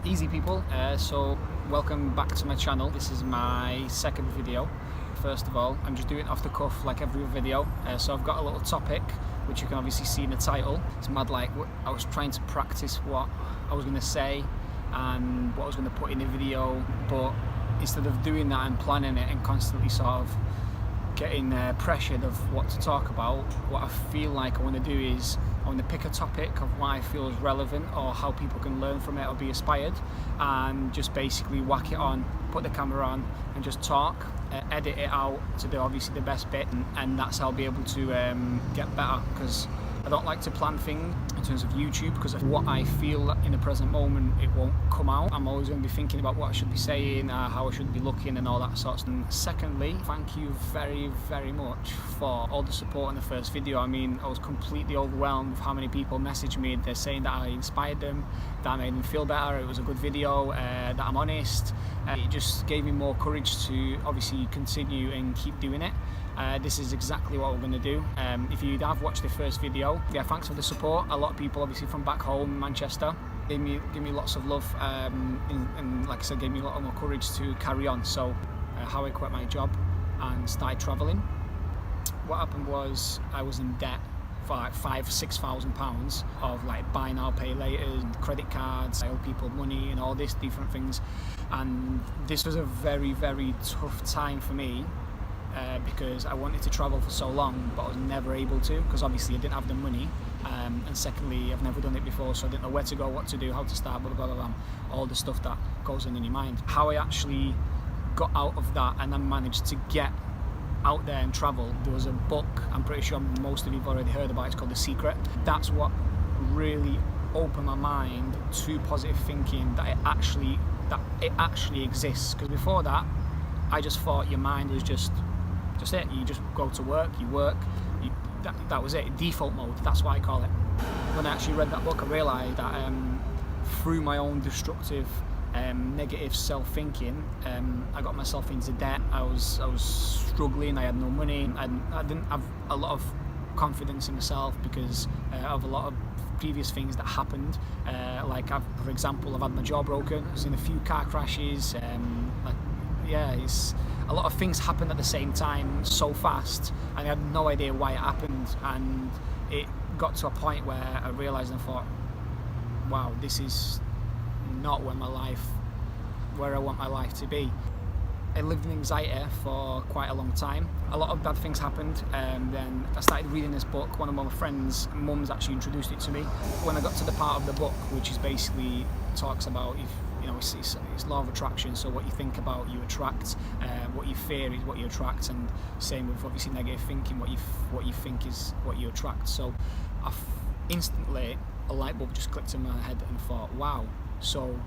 Easy people, so welcome back to my channel. This is my second video. First of all, I'm just doing it off the cuff like every video, so I've got a little topic which you can obviously see in the title. It's mad, like I was trying to practice what I was going to say and what I was going to put in the video, but instead of doing that and planning it and constantly sort of getting pressured of what to talk about, what I feel like I want to do is I want to pick a topic of what I feel is relevant or how people can learn from it or be inspired, and just basically whack it on, put the camera on and just talk, edit it out to do obviously the best bit, and that's how I'll be able to get better, because I don't like to plan things in terms of YouTube, because of what I feel in the present moment, it won't come out. I'm always going to be thinking about what I should be saying, how I should be looking and all that sort of thing. Secondly, thank you very much for all the support in the first video. I mean, I was completely overwhelmed with how many people messaged me. They're saying that I inspired them, that I made them feel better, it was a good video, that I'm honest. It just gave me more courage to obviously continue and keep doing it. This is exactly what we're going to do. If you have watched the first video, yeah, thanks for the support. A lot of people obviously from back home in Manchester gave me lots of love, and like I said, gave me a lot more courage to carry on. So how I quit my job and started travelling. What happened was I was in debt for like £5,000-6,000 of like buy now pay later, credit cards, I owe people money and all this different things, and this was a very tough time for me. Because I wanted to travel for so long, but I was never able to, because obviously I didn't have the money, and secondly, I've never done it before, so I didn't know where to go, what to do, how to start, blah blah blah, all the stuff that goes on in your mind. How I actually got out of that and then managed to get out there and travel. There was a book, I'm pretty sure most of you have already heard about, it's called The Secret. That's what really opened my mind to positive thinking, that it actually exists, because before that I just thought your mind was just it. You just go to work, you work, that was it, default mode, that's what I call it. When I actually read that book, I realised that through my own destructive, negative self-thinking, I got myself into debt. I was struggling, I had no money, I didn't have a lot of confidence in myself because of a lot of previous things that happened. For example, I've had my jaw broken, I was in a few car crashes, it's a lot of things happened at the same time so fast, and I had no idea why it happened, and it got to a point where I realised and thought, wow, this is not where I want my life to be. I lived in anxiety for quite a long time. A lot of bad things happened, and then I started reading this book. One of my friends' mums actually introduced it to me. When I got to the part of the book which is basically talks about, it's law of attraction, so what you think about you attract, what you fear is what you attract, and same with obviously negative thinking, what you think is what you attract. So instantly a light bulb just clicked in my head and thought, wow, so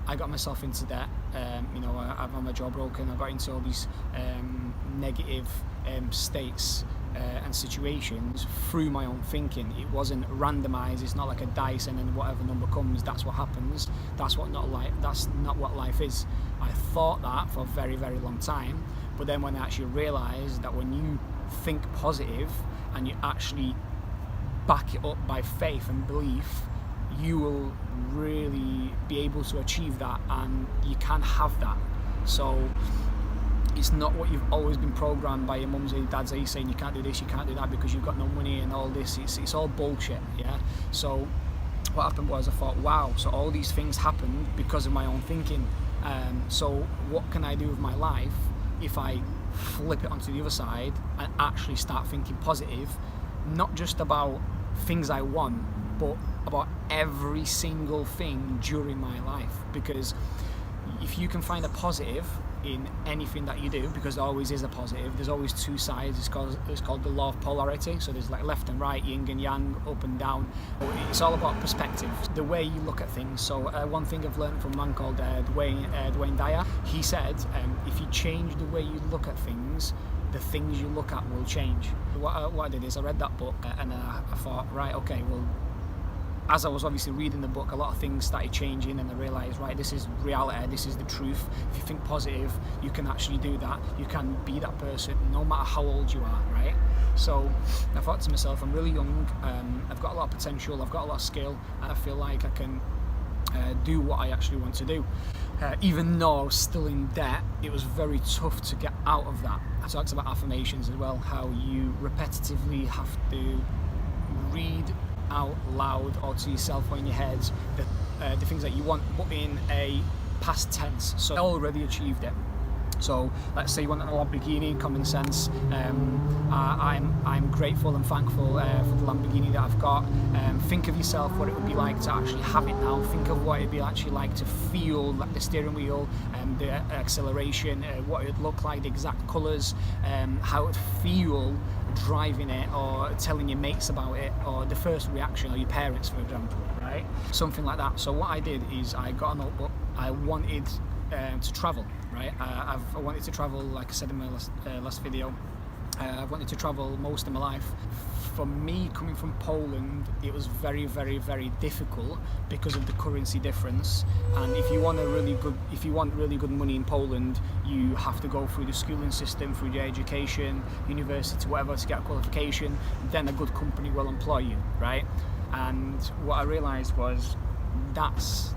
I got myself into debt, I've had my jaw broken, I got into all these negative states and situations through my own thinking. It wasn't randomized, it's not like a dice and then whatever number comes, that's what happens. That's not what life is. I thought that for a very long time, but then when I actually realized that when you think positive and you actually back it up by faith and belief, you will really be able to achieve that, and you can have that. So it's not what you've always been programmed by your mums or your dads, saying you can't do this, you can't do that because you've got no money and all this. It's all bullshit, yeah? So what happened was I thought, wow, so all these things happened because of my own thinking. So what can I do with my life if I flip it onto the other side and actually start thinking positive, not just about things I want, but about every single thing during my life? Because if you can find a positive in anything that you do, because there always is a positive, there's always two sides. It's called the law of polarity. So there's like left and right, yin and yang, up and down. It's all about perspective, the way you look at things. So one thing I've learned from a man called Dwayne Dyer, he said, if you change the way you look at things, the things you look at will change. What I did is I read that book, and then I thought, right, okay, well, as I was obviously reading the book, a lot of things started changing, and I realised, right, this is reality, this is the truth. If you think positive, you can actually do that. You can be that person, no matter how old you are, right? So I thought to myself, I'm really young, I've got a lot of potential, I've got a lot of skill, and I feel like I can do what I actually want to do. Even though I was still in debt, it was very tough to get out of that. I talked about affirmations as well, how you repetitively have to read out loud or to yourself or in your head the things that you want, but in a past tense. So I already achieved it. So let's say you want a Lamborghini, common sense. I'm grateful and thankful for the Lamborghini that I've got. Think of yourself what it would be like to actually have it now. Think of what it'd be actually like to feel like the steering wheel, the acceleration, what it would look like, the exact colours, how it would feel driving it or telling your mates about it, or the first reaction, or your parents, for example, right? Something like that. So what I did is I got a notebook. I wanted to travel, right? I wanted to travel, like I said in my last video. I've wanted to travel most of my life. For me, coming from Poland, it was very, very, very difficult because of the currency difference. And if you want really good money in Poland, you have to go through the schooling system, through your education, university, whatever, to get a qualification. Then a good company will employ you, right? And what I realised was that's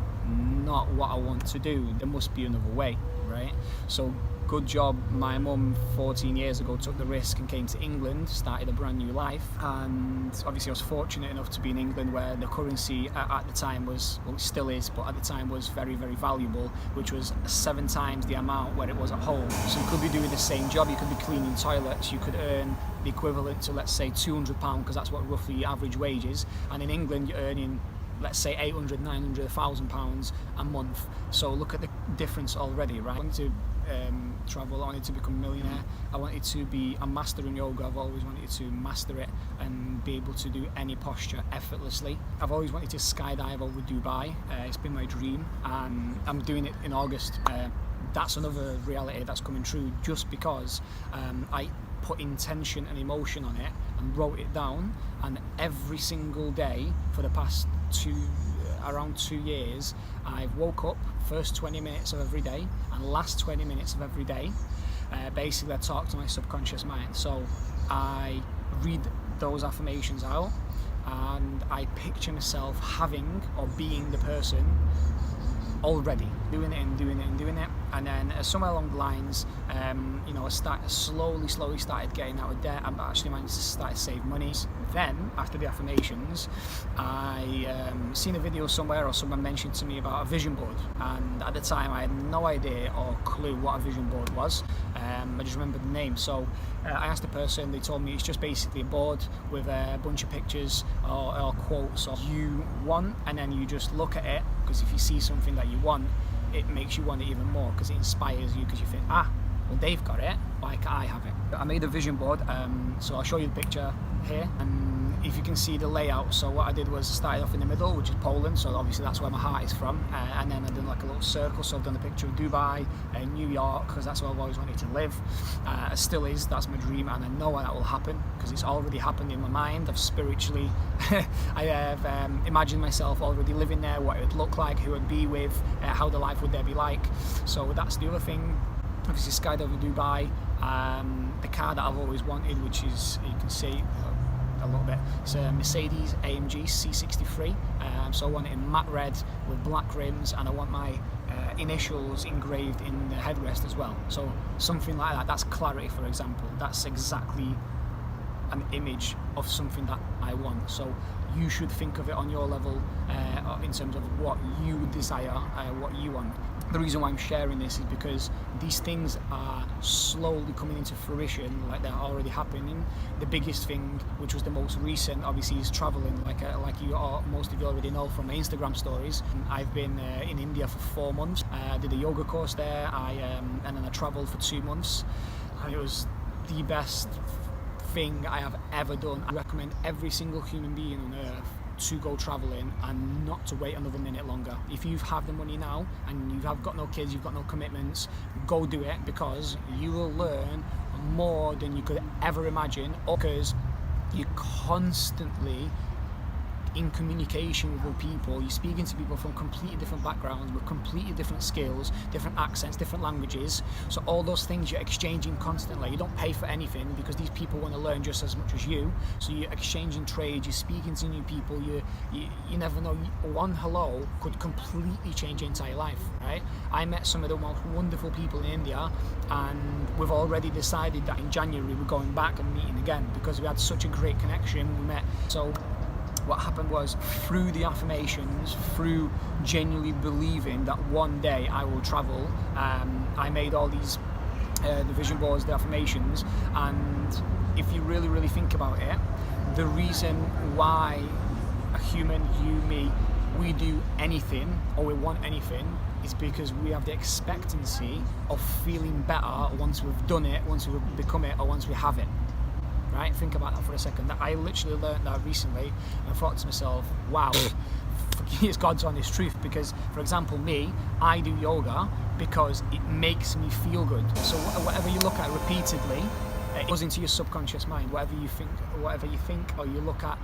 not what I want to do. There must be another way, right? So good job, my mum 14 years ago took the risk and came to England, started a brand new life. And obviously I was fortunate enough to be in England, where the currency at the time was, well, it still is, but at the time was very, very valuable, which was 7 times the amount where it was at home. So you could be doing the same job, you could be cleaning toilets, you could earn the equivalent to, let's say, £200, because that's what roughly your average wage is. And in England you're earning, let's say, 800, 900, £1,000 a month. So look at the difference already, right? I wanted to travel, I wanted to become a millionaire, I wanted to be a master in yoga. I've always wanted to master it and be able to do any posture effortlessly. I've always wanted to skydive over Dubai. It's been my dream, and I'm doing it in August. That's another reality that's coming true, just because I put intention and emotion on it and wrote it down. And every single day for the past around 2 years, I've woke up first 20 minutes of every day and last 20 minutes of every day. Basically I talk to my subconscious mind. So I read those affirmations out and I picture myself having or being the person already, doing it and doing it and doing it. And then somewhere along the lines, I slowly started getting out of debt. I actually managed to start to save money. Then, after the affirmations, I seen a video somewhere, or someone mentioned to me about a vision board. And at the time, I had no idea or clue what a vision board was. I just remembered the name. So I asked the person, they told me it's just basically a board with a bunch of pictures or quotes or you want, and then you just look at it, because if you see something that you want, it makes you want it even more, because it inspires you, because you think, well, they've got it, why can't I have it? I made a vision board, so I'll show you the picture here, and if you can see the layout. So what I did was I started off in the middle, which is Poland, so obviously that's where my heart is from, and then I've done like a little circle, so I've done a picture of Dubai and New York, because that's where I've always wanted to live. It still is, that's my dream, and I know that will happen, because it's already happened in my mind. I've spiritually, I have imagined myself already living there, what it would look like, who I'd be with, how the life would there be like. So that's the other thing. Obviously skydiving Dubai, the car that I've always wanted, which is, you can see a little bit, it's a Mercedes AMG C63, so I want it in matte red with black rims, and I want my initials engraved in the headrest as well. So something like that, that's clarity, for example. That's exactly an image of something that I want. So you should think of it on your level, in terms of what you desire, what you want. The reason why I'm sharing this is because these things are slowly coming into fruition, like they're already happening. The biggest thing, which was the most recent, obviously, is traveling. Like most of you already know from my Instagram stories. I've been in India for 4 months. I did a yoga course there, and then I traveled for 2 months, and it was the best thing I have ever done. I recommend every single human being on earth to go traveling and not to wait another minute longer. If you have the money now and you have got no kids, you've got no commitments, go do it, because you will learn more than you could ever imagine, because you're constantly in communication with other people. You're speaking to people from completely different backgrounds with completely different skills, different accents, different languages. So all those things you're exchanging constantly. You don't pay for anything because these people want to learn just as much as you. So you're exchanging trade, you're speaking to new people. You never know. One hello could completely change your entire life, right? I met some of the most wonderful people in India, and we've already decided that in January we're going back and meeting again because we had such a great connection. We met. So what happened was, through the affirmations, through genuinely believing that one day I will travel, I made all these the vision boards, the affirmations. And if you really think about it, the reason why a human, you, me, we do anything or we want anything is because we have the expectancy of feeling better once we've done it, once we've become it, or once we have it. Right? Think about that for a second. I literally learned that recently, and I thought to myself, wow, it's God's honest truth. Because, for example, me, I do yoga because it makes me feel good. So whatever you look at repeatedly, it goes into your subconscious mind. Whatever you think or you look at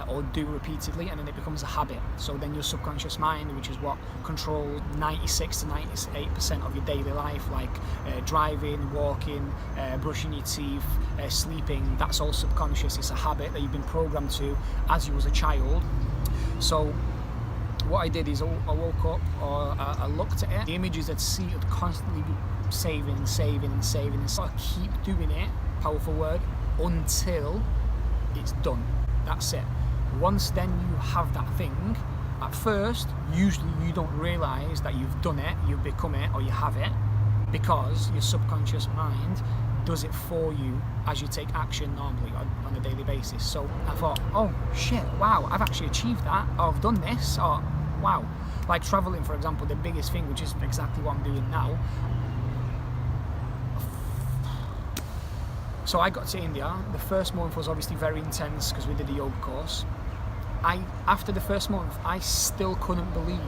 or do repeatedly, and then it becomes a habit. So then your subconscious mind, which is what controls 96 to 98% of your daily life, like driving, walking, brushing your teeth, sleeping, that's all subconscious. It's a habit that you've been programmed to as you was a child. So what I did is I woke up, or I looked at it, the images I'd see would constantly be saving, and so I keep doing it, powerful word, until it's done. That's it. Once then you have that thing, at first usually you don't realise that you've done it, you've become it, or you have it, because your subconscious mind does it for you as you take action normally on a daily basis. So I thought, oh shit, wow, I've actually achieved that, or I've done this, or wow. Like travelling, for example, the biggest thing, which is exactly what I'm doing now. So I got to India. The first month was obviously very intense because we did a yoga course. After the first month, I still couldn't believe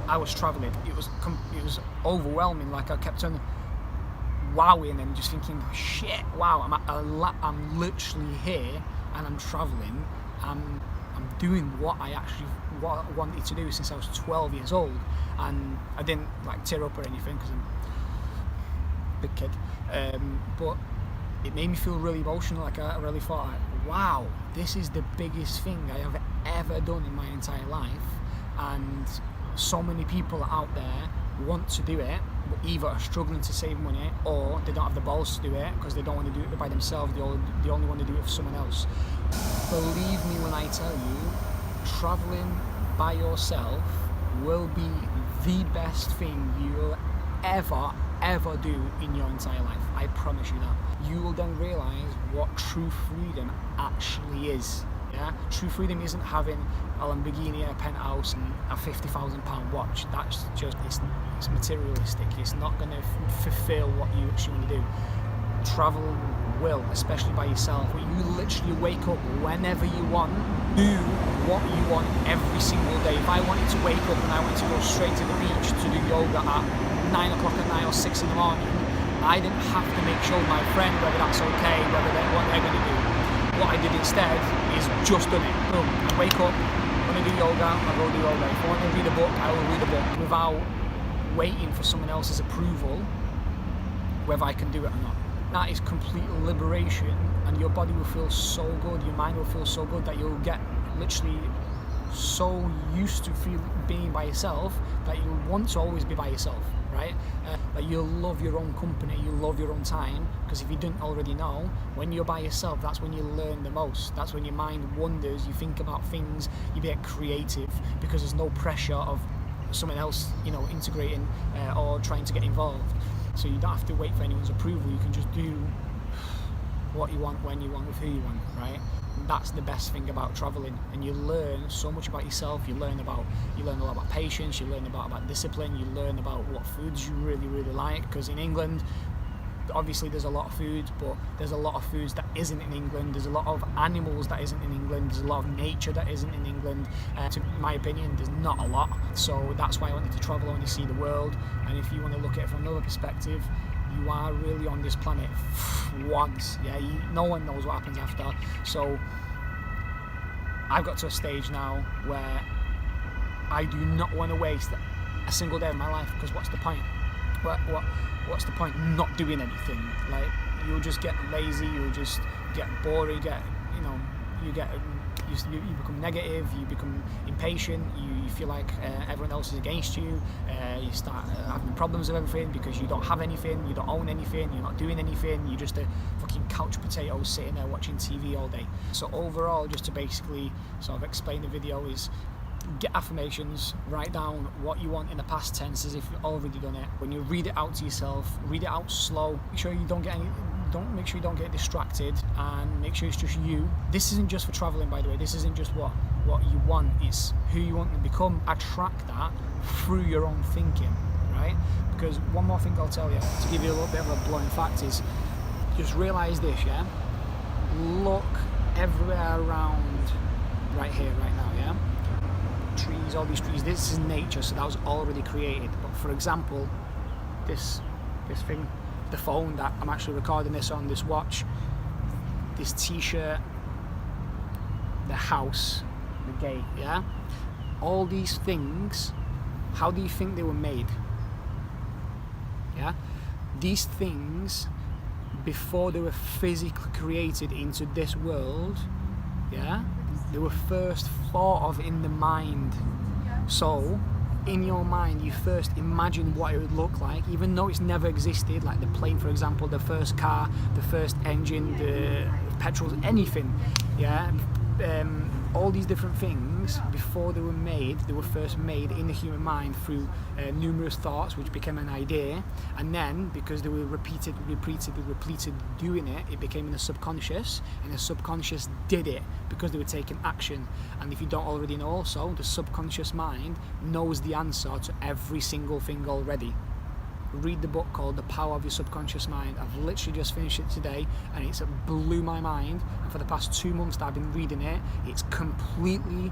I was travelling. It was overwhelming. Like I kept on wowing and just thinking, shit, wow, I'm literally here and I'm travelling. I'm doing what I wanted to do since I was 12 years old, and I didn't like tear up or anything because I'm a big kid, but it made me feel really emotional. Like I really thought, like, wow, this is the biggest thing I have ever done in my entire life, and so many people out there want to do it, but either are struggling to save money or they don't have the balls to do it because they don't want to do it by themselves. They only want to do it for someone else. Believe me when I tell you, traveling by yourself will be the best thing you'll ever do in your entire life. I promise you that. You will then realize what true freedom actually is. Yeah, true freedom isn't having a Lamborghini, a penthouse, and a £50,000 watch. That's just it's materialistic. It's not going to fulfill what you actually want to do. Travel will, especially by yourself, where you literally wake up whenever you want, do what you want every single day. If I wanted to wake up and I wanted to go straight to the beach to do yoga at 9 o'clock at night or 6 in the morning, I didn't have to make sure my friend whether that's okay, what they're going to do. What I did instead is just done it. Boom. I wake up, I want to do yoga, I go do yoga. If I want to read a book, I will read a book without waiting for someone else's approval whether I can do it or not. That is complete liberation, and your body will feel so good, your mind will feel so good that you'll get literally so used to being by yourself that you'll want to always be by yourself, right? Like you'll love your own company, you'll love your own time, because if you didn't already know, when you're by yourself, that's when you learn the most. That's when your mind wanders, you think about things, you get creative, because there's no pressure of someone else, integrating or trying to get involved. So you don't have to wait for anyone's approval. You can just do what you want, when you want, with who you want, right? And that's the best thing about traveling. And you learn so much about yourself. You learn a lot about patience. You learn about discipline. You learn about what foods you really like. Because in England, obviously there's a lot of food, but there's a lot of foods that isn't in England. There's a lot of animals that isn't in England. There's a lot of nature that isn't in England. To my opinion, there's not a lot. So that's why I wanted to travel. I want to see the world. And if you want to look at it from another perspective, you are really on this planet once. Yeah, no one knows what happens after. So I've got to a stage now where I do not want to waste a single day of my life, because what's the point? What's the point not doing anything? Like, you'll just get lazy, you'll just get bored, you become negative, you become impatient, you feel like everyone else is against you, you start having problems with everything because you don't have anything, you don't own anything, you're not doing anything, you're just a fucking couch potato sitting there watching TV all day. So overall, just to basically sort of explain the video, is get affirmations, write down what you want in the past tense as if you've already done it. When you read it out to yourself, read it out slow, make sure you don't get distracted, and make sure it's just you. This isn't just for traveling, by the way. This isn't just what you want, it's who you want to become. Attract that through your own thinking, right? Because one more thing I'll tell you, to give you a little bit of a blowing fact, is just realize this, yeah? Look everywhere around, right here, right now, yeah? Trees, all these trees, this is nature, so that was already created. But for example, this thing, the phone that I'm actually recording this on, this watch, this t-shirt, the house, the gate, yeah? All these things, how do you think they were made? Yeah? These things, before they were physically created into this world, yeah, they were first thought of in the mind. So in your mind, you first imagine what it would look like, even though it's never existed, like the plane, for example, the first car, the first engine, the petrol, anything, yeah? All these different things, before they were first made in the human mind through numerous thoughts, which became an idea, and then because they were repeated doing it, it became in the subconscious, and the subconscious did it because they were taking action. And if you don't already know, also, the subconscious mind knows the answer to every single thing already. Read the book called The Power of Your Subconscious Mind. I've literally just finished it today, and it's blew my mind. And for the past 2 months that I've been reading it, it's completely,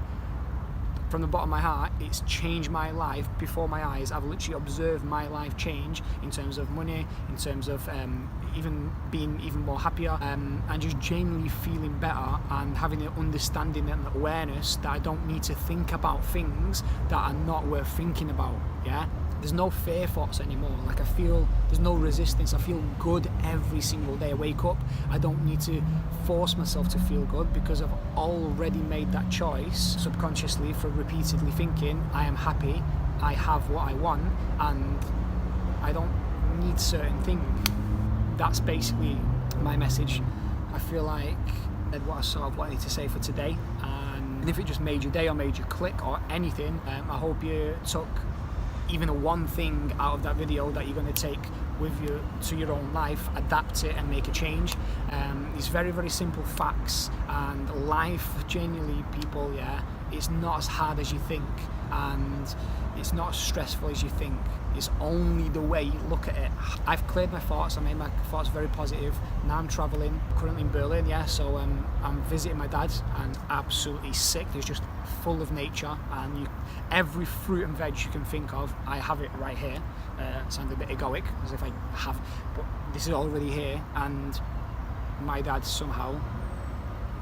from the bottom of my heart, it's changed my life before my eyes. I've literally observed my life change in terms of money, in terms of even being even more happier, and just genuinely feeling better, and having an understanding and awareness that I don't need to think about things that are not worth thinking about, yeah? There's no fear thoughts anymore. Like, I feel there's no resistance. I feel good every single day. I wake up, I don't need to force myself to feel good, because I've already made that choice subconsciously for repeatedly thinking, I am happy, I have what I want, and I don't need certain things. That's basically my message. I feel like that's what I sort of wanted to say for today. And if it just made your day or made you click or anything, I hope you took even one thing out of that video that you're going to take with you to your own life, adapt it and make a change. These very, very simple facts, and life, genuinely, people, yeah, it's not as hard as you think, and it's not as stressful as you think. It's only the way you look at it. I've cleared my thoughts, I made my thoughts very positive. Now I'm traveling, currently in Berlin, yeah, so I'm visiting my dad, and absolutely sick. It's just full of nature, and every fruit and veg you can think of, I have it right here. Sounds a bit egoic, as if I have, but this is already here, and my dad somehow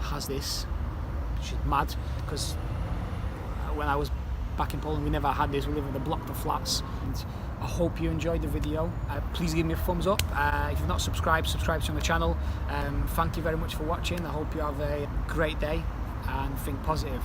has this, which is mad, because when I was back in Poland, we never had this. We live in a block of flats. And I hope you enjoyed the video. Please give me a thumbs up. If you've not subscribed, subscribe to my channel. Thank you very much for watching. I hope you have a great day, and think positive.